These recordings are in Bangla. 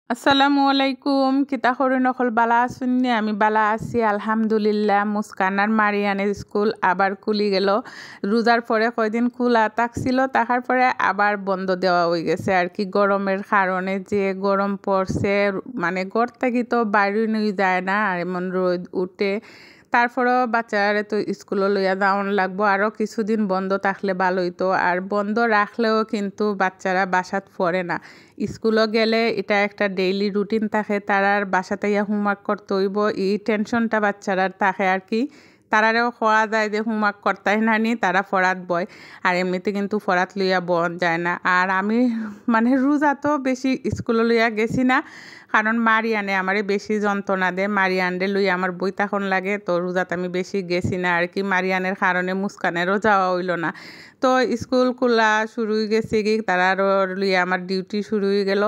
আসসালামু আলাইকুম কিতা করি নকল বালা আসুননি আমি বালা আছি আলহামদুলিল্লাহ। মুস্কানার মারিয়ানের স্কুল আবার খুলি গেল। রোজার পরে কয়দিন খোলা থাকছিল, তাহার পরে আবার বন্ধ দেওয়া হয়ে গেছে আর কি। গরমের কারণে যে গরম পড়ছে, মানে ঘর থেকে তো বাইরে নিয়ে যায় না, আর এমন রোদ উঠে। তারপরেও বাচ্চারা তো স্কুলে লইয়া যাওয়ান লাগবো, আরও কিছুদিন বন্ধ থাকলে ভালো হইতো। আর বন্ধ রাখলেও কিন্তু বাচ্চারা বাসাত পড়ে না। স্কুলে গেলে এটা একটা ডেইলি রুটিন থাকে, তারার বাসাতে হোমওয়ার্ক করতে হইব, এই টেনশনটা বাচ্চারার থাকে আর কি। তারারেও খোয়া যায় যে হোমওয়ার্ক করতেই না নি, তারা ফরাত বয়। আর এমনিতে কিন্তু ফরাত লইয়া বন যায় না। আর আমি মানে রোজা তো বেশি স্কুলে লইয়া গেছি না, কারণ মারিয়ানে আমারে বেশি যন্ত্রণা দেয়। মারিয়ানরে লইয়া আমার বই তখন লাগে, তো রোজাতে আমি বেশি গেছি না আর কি। মারিয়ানের কারণে মুস্কানেরও যাওয়া হইল না। তো স্কুল খোলা শুরু হয়ে গেছে কি, তারারও লইয়া আমার ডিউটি শুরু হয়ে গেল।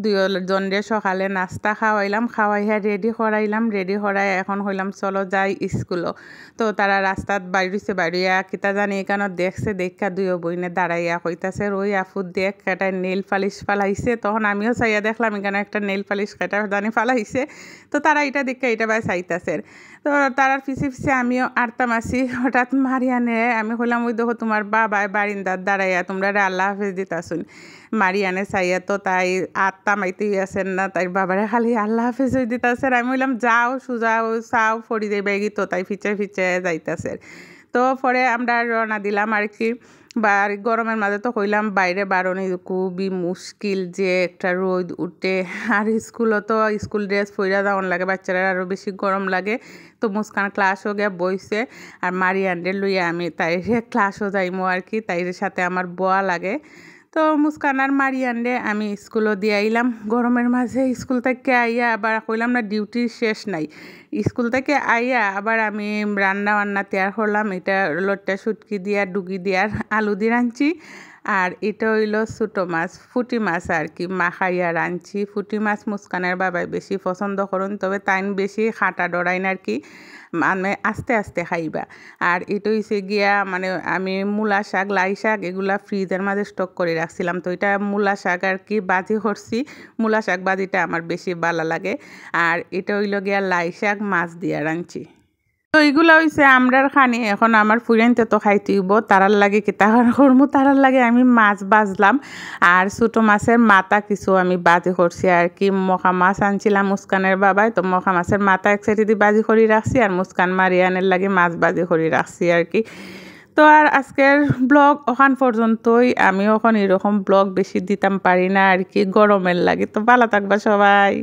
দুজনরে সকালে নাস্তা খাওয়াইলাম, খাওয়াইয়া রেডি করাইলাম, রেডি করাই এখন হইলাম চলো যাই স্কুলও। তো তারা রাস্তাত বাইরেছে, বাইরিয়া কিতা জানি এখানে দেখছে, দেখা দুইও বইনে দাঁড়াইয়া কইতাছে রই আপু দেখ একটা নেল পালিশ ফালাইছে। তখন আমিও চাইয়া দেখলাম এখানে একটা নেল পালিশ কাটা জানি ফালাইছে। তো তারা এটা দেখে এটা বাই চাইতাছে। তো তারার পিছে পিছে আমিও আরতাম আছি। হঠাৎ মারিয়ানে আমি কইলাম ওই দেখো তোমার বাবাই বারিন্দার দাঁড়াইয়া তোমরা আল্লাহ হাফেজ দিতাছুন। মারিয়ানে চাইয়া তো তাই আত্মা মাইতেই আছেন না, তাই বাবারে খালি আল্লাহ হাফেজ হয়ে দিতাছে। আমি বললাম যাও সোজা চাও ফরি দেবে গি, তো তাই ফিচে ফিচে যাইতাছে। তো পরে আমরা রওনা দিলাম আর কি। আর গরমের মাঝে তো কইলাম বাইরে বারণে খুবই মুশকিল, যে একটা রোদ উঠে। আর স্কুলও তো স্কুল ড্রেস পইরা যাওয়ান লাগে, বাচ্চারা আরও বেশি গরম লাগে। তো মুস্কান ক্লাসও গিয়ে বইছে, আর মারিয়ানরে লইয়া আমি তাইরে ক্লাসও যাইমো আর কি, তাইর সাথে আমার বোয়া লাগে। তো মুস্কান আর মারিয়ানরে আমি স্কুলও দিয়ে আইলাম। গরমের মাঝে স্কুল থেকে আইয়া আবার কইলাম না ডিউটি শেষ নাই। স্কুল থেকে আইয়া আবার আমি রান্না বান্না তৈয়ার করলাম। এটা লট্টা শুটকি দিয়া ডুগি দিয়ার আলু দিয়ে রাঁধছি। আর এটা হইল ছোটো মাছ, ফুটি মাছ আর কি, মাখাইয়া রাঁধছি। ফুটি মাছ মুস্কানের বাবাই বেশি পছন্দ করুন, তবে তাইন বেশি খাটা ডরাইন আর কি, মানে আস্তে আস্তে খাইবা। আর এটা হইছে গিয়া মানে আমি মূলা শাক লাই শাক এগুলা ফ্রিজের মাঝে স্টক করে রাখছিলাম। তো এটা মূলা শাক আর কি বাজি করছি। মূলা শাক বাজিটা আমার বেশি ভালো লাগে। আর এটা হইল গিয়া লাই শাক মাছ দিয়া রাঁধছি। তো এইগুলো হইছে আমরার খানি। এখন আমার ফুরাইনতে তো খাইতে হইব, তারার লাগে কিতা করমু, তারার লাগে আমি মাছ বাজলাম। আর ছোটো মাছের মাথা কিছু আমি বাজি করছি আর কি। মখা মাছ আনছিলাম মুস্কানের বাবাই, তো মখা মাছের মাথা এক সাইডে দিয়ে বাজি করে রাখছি, আর মুস্কান মারিয়ানের লাগে মাছ বাজি করে রাখছি আর কি। তো আর আজকের ব্লগ ওখান পর্যন্তই। আমি এখন এরকম ব্লগ বেশি দিতাম পারি না আর কি, গরমের লাগে। তো ভালো থাকবা সবাই।